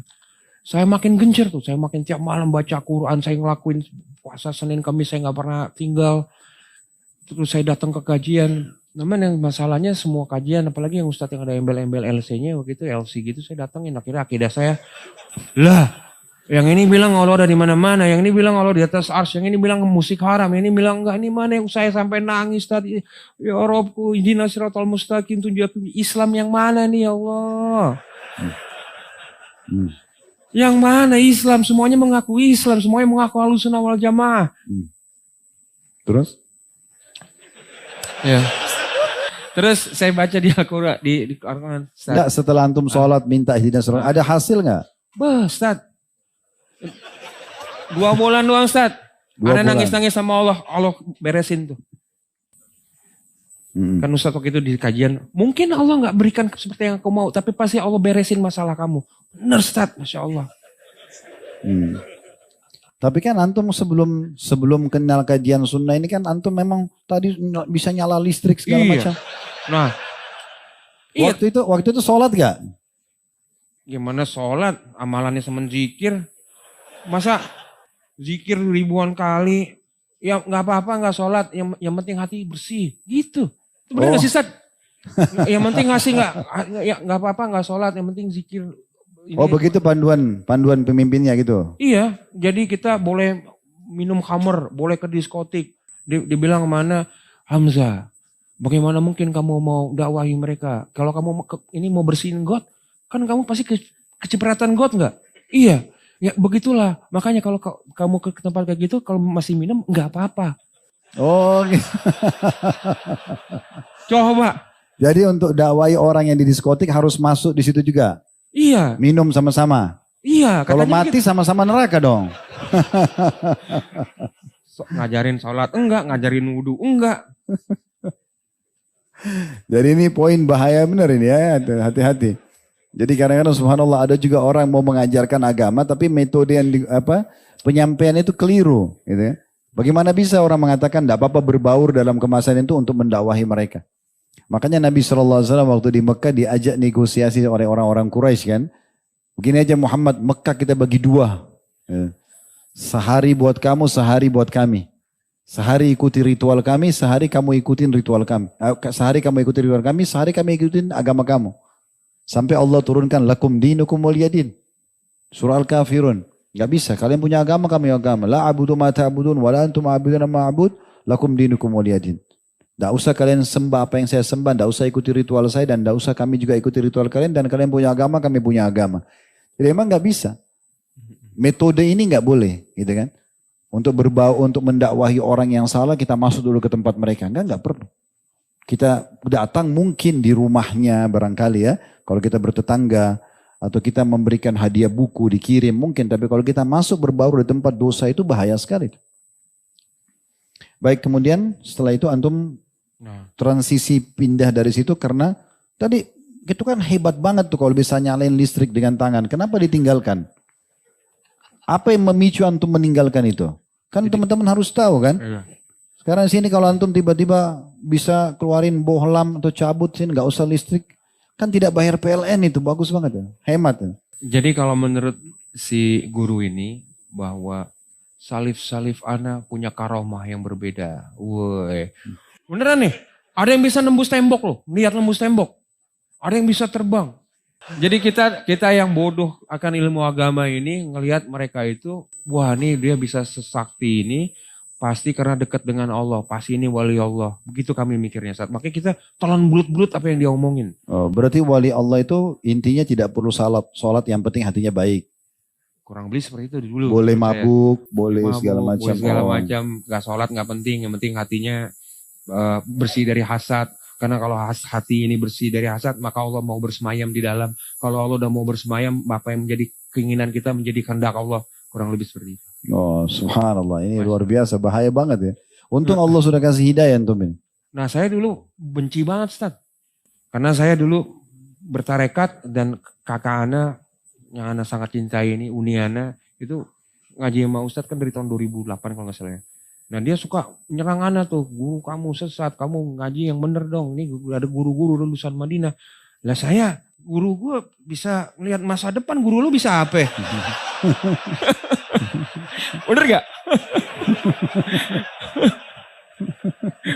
Saya makin gencar tuh, saya makin tiap malam baca Quran, saya ngelakuin puasa Senin Kamis saya nggak pernah tinggal. Terus saya datang ke kajian. Namun yang masalahnya semua kajian, apalagi yang Ustadz yang ada embel-embel LC-nya waktu itu LC gitu, saya datangin akhirnya akidah saya lah. Yang ini bilang Allah ada di mana-mana, yang ini bilang Allah di atas arsy, yang ini bilang musik haram, yang ini bilang enggak, ini mana yang saya sampai nangis tadi. Ya Rabbku, ihdinas siratal mustaqim, tunjukin Islam yang mana nih ya Allah. Yang mana Islam? Semuanya mengaku Islam, semuanya mengaku Ahlussunnah wal Jamaah. Terus? Ya. Terus saya baca di Al-Quran, di Al-Quran. Enggak, setelah antum sholat minta ihdinas siratal, ada hasil enggak? Ustaz. 2 bulan doang, Ustaz. Ada nangis-nangis sama Allah beresin tuh. Kan Ustaz waktu itu di kajian, mungkin Allah nggak berikan seperti yang kau mau, tapi pasti Allah beresin masalah kamu. Benar Ustaz, Masya Allah. Tapi kan antum sebelum kenal kajian sunnah ini kan antum memang tadi bisa nyala listrik segala macam. Nah, waktu itu sholat gak? Gimana sholat? Amalannya semen zikir. Masa zikir ribuan kali? Ya nggak apa-apa nggak sholat. Yang penting hati bersih. Gitu. Itu benar nggak sih Ustaz? Yang penting ngasih nggak apa-apa nggak sholat. Yang penting zikir. Oh begitu panduan pemimpinnya gitu? Iya, jadi kita boleh minum khamer, boleh ke diskotik. Dibilang mana, Hamzah, bagaimana mungkin kamu mau dakwahi mereka? Kalau kamu ini mau bersihin got, kan kamu pasti kecipratan got nggak? Iya, ya begitulah. Makanya kalau kamu ke tempat kayak gitu, kalau masih minum nggak apa-apa. Oh gitu. Coba. Jadi untuk dakwahi orang yang di diskotik harus masuk di situ juga? Iya. Minum sama-sama. Iya. Kalau mati sama-sama neraka dong. Ngajarin sholat enggak, ngajarin wudhu enggak. Jadi ini poin bahaya benar ini ya, hati-hati. Jadi kadang-kadang subhanallah ada juga orang mau mengajarkan agama tapi metode yang penyampaian itu keliru, gitu ya. Bagaimana bisa orang mengatakan tidak apa-apa berbaur dalam kemasan itu untuk mendakwahi mereka? Makanya Nabi SAW waktu di Mekah diajak negosiasi oleh orang-orang Quraisy kan. Begini aja Muhammad, Mekah kita bagi dua. Sehari buat kamu, sehari buat kami. Sehari ikuti ritual kami, sehari kamu ikutin ritual kami. Sehari kamu ikuti ritual kami, sehari kami ikutin agama kamu. Sampai Allah turunkan lakum dinukum waliyadin. Surah Al-Kafirun. Gak bisa, kalian punya agama, kami agama. La abudu ma ta'budun, wa la antum a'buduna ma a'bud, lakum dinukum waliyadin. Tidak usah kalian sembah apa yang saya sembah, tidak usah ikuti ritual saya dan tidak usah kami juga ikuti ritual kalian dan kalian punya agama, kami punya agama. Jadi memang nggak bisa. Metode ini nggak boleh, gitu kan? Untuk untuk mendakwahi orang yang salah kita masuk dulu ke tempat mereka, nggak perlu. Kita datang mungkin di rumahnya barangkali ya, kalau kita bertetangga atau kita memberikan hadiah buku dikirim mungkin, tapi kalau kita masuk berbaur di tempat dosa itu bahaya sekali. Baik, kemudian setelah itu antum transisi pindah dari situ karena tadi itu kan hebat banget tuh kalau bisa nyalain listrik dengan tangan. Kenapa ditinggalkan? Apa yang memicu antum meninggalkan itu? Kan teman-teman harus tahu kan? Iya. Sekarang sini kalau antum tiba-tiba bisa keluarin bohlam atau cabut sini nggak usah listrik, kan tidak bayar PLN itu bagus banget ya, hemat ya. Jadi kalau menurut si guru ini bahwa salif-salif ana punya karomah yang berbeda. Woi. Beneran nih, ada yang bisa nembus tembok loh, lihat nembus tembok. Ada yang bisa terbang. Jadi kita yang bodoh akan ilmu agama ini ngelihat mereka itu, wah nih dia bisa sesakti ini, pasti karena dekat dengan Allah, pasti ini wali Allah. Begitu kami mikirnya saat. Makanya kita telan bulut-bulut apa yang dia omongin. Oh, berarti wali Allah itu intinya tidak perlu salat yang penting hatinya baik. Kurang lebih seperti itu dulu. Boleh mabuk, boleh segala macam. Boleh segala macam, gak sholat gak penting, yang penting hatinya bersih dari hasad. Karena kalau hati ini bersih dari hasad, maka Allah mau bersemayam di dalam. Kalau Allah udah mau bersemayam, apa yang menjadi keinginan kita menjadi kehendak Allah. Kurang lebih seperti itu. Oh subhanallah, ini luar biasa, bahaya banget ya. Untung Allah sudah kasih hidayah antum ini. Nah saya dulu benci banget Ustaz. Karena saya dulu bertarekat dan kakak Ana yang Ana sangat cintai ini, Uniana, itu ngaji sama Ustaz kan dari tahun 2008 kalau nggak salah ya. Nah dia suka nyerang Ana tuh, guru kamu sesat, kamu ngaji yang bener dong. Ini ada guru-guru lulusan Madinah. Lah saya, guru gue bisa lihat masa depan, guru lu bisa apa? Bener gak?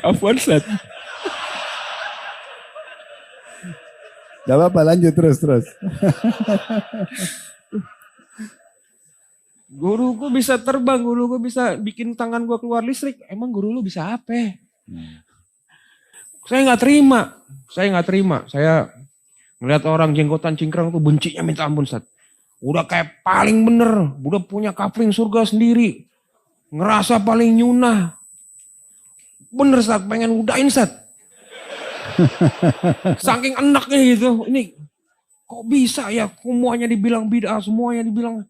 Afwan Ustaz. Gak apa-apa, lanjut terus. Guru gue bisa terbang, guru gue bisa bikin tangan gue keluar listrik. Emang guru lu bisa apa? Saya gak terima. Saya ngeliat orang jenggotan cingkrang tuh bencinya minta ampun Ustaz. Udah kayak paling bener, udah punya kapling surga sendiri. Ngerasa paling nyunah. Bener Ustaz, pengen udahin Ustaz. Saking enaknya gitu. Ini kok bisa ya semuanya dibilang bid'ah, semuanya dibilang.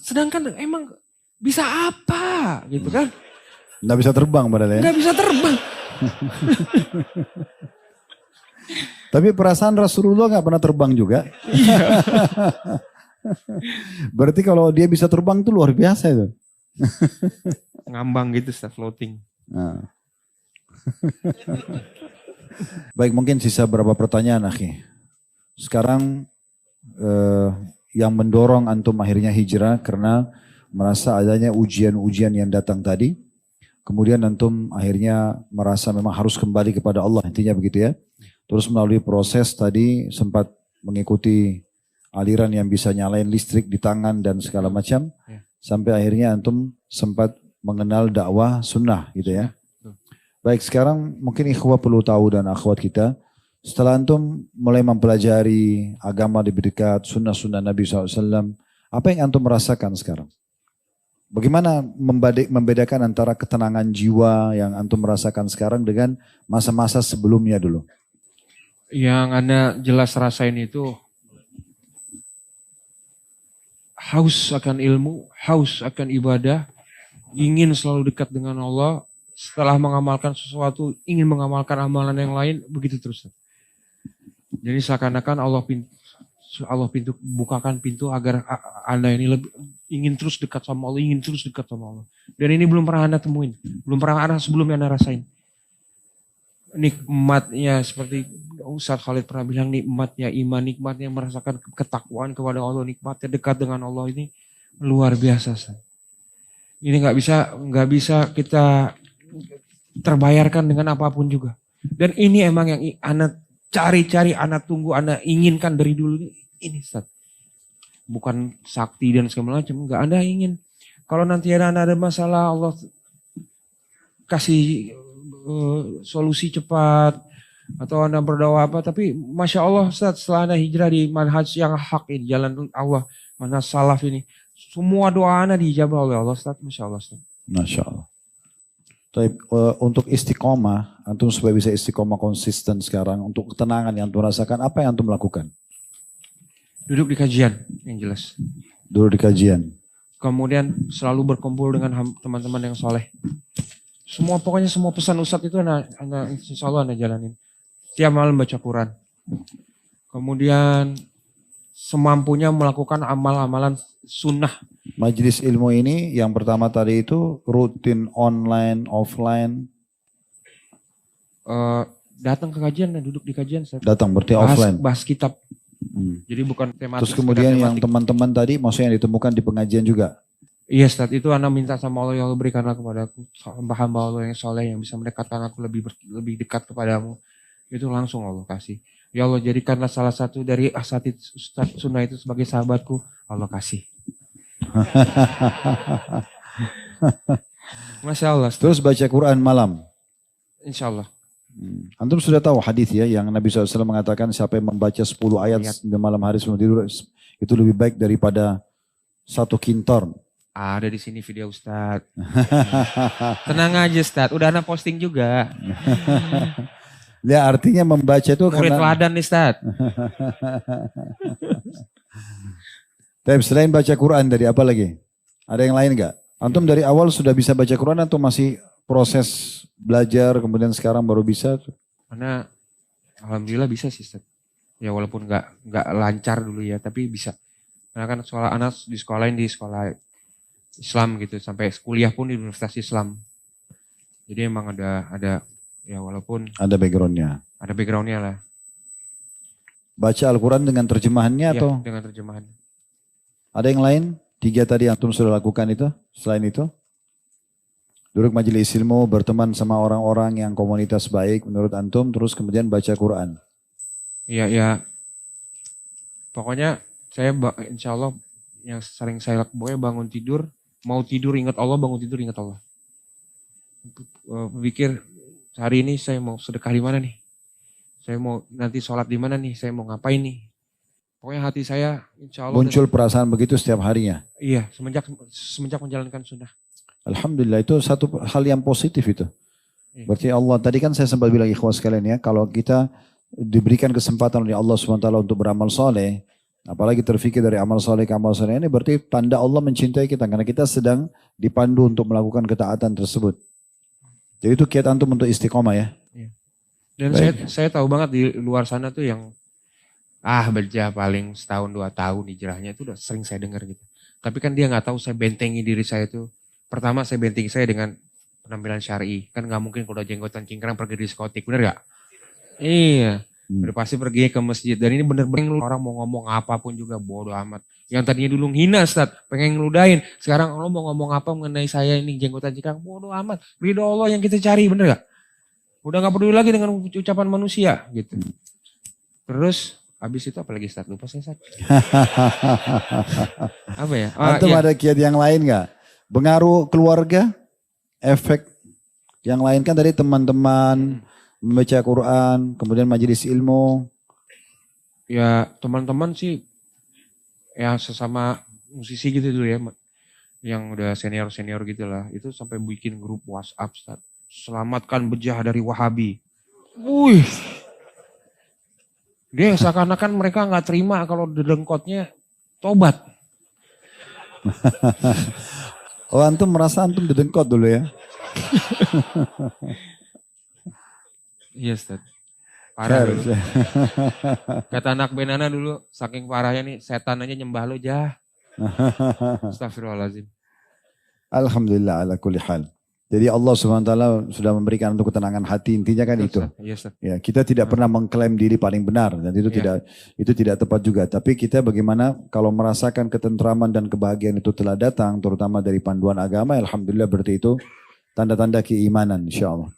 Sedangkan emang bisa apa gitu kan. Nggak bisa terbang padahal ya. Nggak bisa terbang. Tapi perasaan Rasulullah nggak pernah terbang juga. Berarti kalau dia bisa terbang itu luar biasa itu. Ngambang gitu, Ustaz, floating. Nah. Baik, mungkin sisa berapa pertanyaan, akhi. Sekarang yang mendorong antum akhirnya hijrah karena merasa adanya ujian-ujian yang datang tadi. Kemudian antum akhirnya merasa memang harus kembali kepada Allah, intinya begitu ya. Terus melalui proses tadi sempat mengikuti aliran yang bisa nyalain listrik di tangan dan segala macam. Sampai akhirnya antum sempat mengenal dakwah sunnah gitu ya. Baik, sekarang mungkin ikhwah perlu tahu dan akhwat kita. Setelah antum mulai mempelajari agama lebih dekat, sunnah-sunnah Nabi SAW, apa yang antum merasakan sekarang? Bagaimana membedakan antara ketenangan jiwa yang antum merasakan sekarang dengan masa-masa sebelumnya dulu? Yang Anda jelas rasain itu haus akan ilmu, haus akan ibadah, ingin selalu dekat dengan Allah. Setelah mengamalkan sesuatu, ingin mengamalkan amalan yang lain, begitu terus. Jadi seakan-akan Allah bukakan pintu agar Anda ini lebih ingin terus dekat sama Allah, ingin terus dekat sama Allah. Dan ini belum pernah Anda temuin, belum pernah Anda sebelumnya Anda rasain. Nikmatnya seperti Ustaz Khalid pernah bilang, nikmatnya iman, nikmatnya merasakan ketakwaan kepada Allah, nikmatnya dekat dengan Allah ini luar biasa. Ini nggak bisa kita terbayarkan dengan apapun juga. Dan ini emang yang Anda cari-cari, Anda tunggu, Anda inginkan dari dulu ini, Ustaz. Bukan sakti dan segala macam, enggak, Anda ingin. Kalau nanti Anda ada masalah, Allah kasih solusi cepat, atau Anda berdoa apa, tapi Masya Allah Ustaz, setelah Anda hijrah di manhaj yang hak ini, jalan Allah, manhaj salaf ini, semua doa Anda dijabah oleh Allah Ustaz, Masya Allah Ustaz. Masya Allah. Tapi untuk istiqomah, antum supaya bisa istiqomah konsisten sekarang, untuk ketenangan yang antum rasakan, apa yang antum lakukan? Duduk di kajian, yang jelas. Duduk di kajian. Kemudian selalu berkumpul dengan teman-teman yang soleh. Pokoknya semua pesan Ustadz itu anda insya Allah Anda jalanin. Tiap malam baca Quran. Kemudian semampunya melakukan amal-amalan sunnah. Majelis ilmu ini yang pertama tadi itu rutin online, offline? Datang ke kajian dan duduk di kajian. Datang berarti offline? Bahas kitab. Jadi bukan tematik. Terus kemudian yang teman-teman tadi maksudnya yang ditemukan di pengajian juga? Iya Ustaz, itu Anda minta sama Allah, ya Allah berikanlah kepada aku hamba Allah yang soleh yang bisa mendekatkan aku lebih dekat kepadamu. Itu langsung Allah kasih. Ya Allah jadikanlah salah satu dari asatid Ustaz Sunnah itu sebagai sahabatku, Allah kasih. Masya Allah. Ustaz. Terus baca Quran malam? Insya Allah. Antum sudah tahu hadis ya yang Nabi SAW mengatakan siapa yang membaca 10 ayat di malam hari sebelum tidur itu lebih baik daripada 1 kintor. Ada di sini video Ustaz. Tenang aja Ustaz, udah Anda posting juga. Ya artinya membaca itu murid teladan nih Ustaz. Tapi selain baca Quran dari apa lagi? Ada yang lain enggak? Antum dari awal sudah bisa baca Quran atau masih proses belajar kemudian sekarang baru bisa? Karena alhamdulillah bisa sih Ustaz. Ya walaupun enggak lancar dulu ya, tapi bisa. Karena kan anak di sekolahin di sekolah Islam gitu, sampai kuliah pun di Universitas Islam. Jadi emang ada ya walaupun ada backgroundnya. Ada backgroundnya lah. Baca Al-Quran dengan terjemahannya atau? Dengan terjemahan. Ada yang lain? 3 tadi antum sudah lakukan itu? Selain itu? Duduk majelis ilmu, berteman sama orang-orang yang komunitas baik menurut antum, terus kemudian baca Quran. Iya. Pokoknya saya insya Allah yang sering saya lakukan bangun tidur, mau tidur ingat Allah, bangun tidur ingat Allah. Pikir hari ini saya mau sedekah di mana nih? Saya mau nanti sholat di mana nih? Saya mau ngapain nih? Pokoknya hati saya insya Allah. Muncul perasaan begitu setiap harinya? Iya, semenjak menjalankan sunnah. Alhamdulillah, itu satu hal yang positif itu. Iya. Berarti Allah, tadi kan saya sempat bilang ikhwan sekalian ya, kalau kita diberikan kesempatan oleh Allah SWT untuk beramal soleh, apalagi terfikir dari amal soleh ke amal soleh ini berarti tanda Allah mencintai kita karena kita sedang dipandu untuk melakukan ketaatan tersebut. Jadi itu kiat antum untuk istiqomah ya. Dan saya tahu banget di luar sana tuh yang bejah paling setahun 2 tahun hijrahnya itu udah sering saya dengar gitu. Tapi kan dia nggak tahu saya bentengi diri saya tuh. Pertama saya bentengi saya dengan penampilan syar'i. Kan nggak mungkin kalau udah jenggotan cingkrang pergi diskotik, bener gak? Iya. Udah pasti pergi ke masjid. Dan ini bener-bener orang mau ngomong apapun juga bodo amat. Yang tadinya dulu hina Ustaz, pengen ngeludahin. Sekarang lo mau ngomong apa mengenai saya ini jenggotan cingkrang, bodo amat. Ridho Allah yang kita cari, bener gak? Udah gak peduli lagi dengan ucapan manusia gitu. Terus habis itu apalagi Ustaz? Lupa saya Ustaz. Apa ya? Antum ada kiat yang lain gak? Pengaruh keluarga, efek yang lain kan tadi teman-teman, membaca Quran, kemudian majelis ilmu. Ya teman-teman sih, ya sesama musisi gitu dulu ya, yang udah senior-senior gitu lah. Itu sampai bikin grup WhatsApp, Ustaz. Selamatkan bejah dari Wahabi. Wih. Dia seakan-akan mereka nggak terima kalau dedengkotnya tobat. Oh antum merasa antum dedengkot dulu ya? Iya Ustaz. Parah dulu. Kata anak Benana dulu, saking parahnya nih, setan aja nyembah lo jah. Astagfirullahaladzim. Alhamdulillah ala kulli hal. Jadi Allah SWT sudah memberikan untuk ketenangan hati, intinya kan itu. Ya, kita tidak pernah mengklaim diri paling benar dan itu tidak tepat juga. Tapi kita bagaimana kalau merasakan ketentraman dan kebahagiaan itu telah datang, terutama dari panduan agama, alhamdulillah berarti itu tanda-tanda keimanan insyaallah.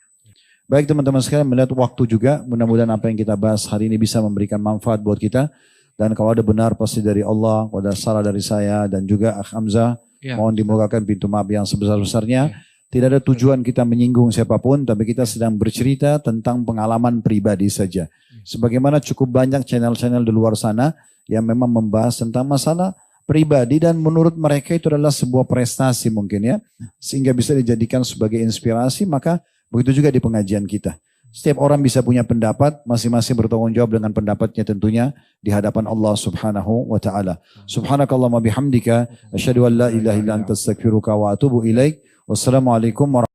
Baik teman-teman sekalian, melihat waktu juga, mudah-mudahan apa yang kita bahas hari ini bisa memberikan manfaat buat kita. Dan kalau ada benar pasti dari Allah, kalau ada salah dari saya dan juga Akh Hamzah, mohon dimuliakan pintu maaf yang sebesar-besarnya. Tidak ada tujuan kita menyinggung siapapun, tapi kita sedang bercerita tentang pengalaman pribadi saja. Sebagaimana cukup banyak channel-channel di luar sana yang memang membahas tentang masalah pribadi dan menurut mereka itu adalah sebuah prestasi mungkin ya. Sehingga bisa dijadikan sebagai inspirasi, maka begitu juga di pengajian kita. Setiap orang bisa punya pendapat, masing-masing bertanggung jawab dengan pendapatnya tentunya di hadapan Allah Subhanahu wa taala. Subhanakallahumma bihamdika asyhadu an la ilaha illa anta astaghfiruka wa atubu ilaik. Wassalamualaikum warahmatullahi wabarakatuh.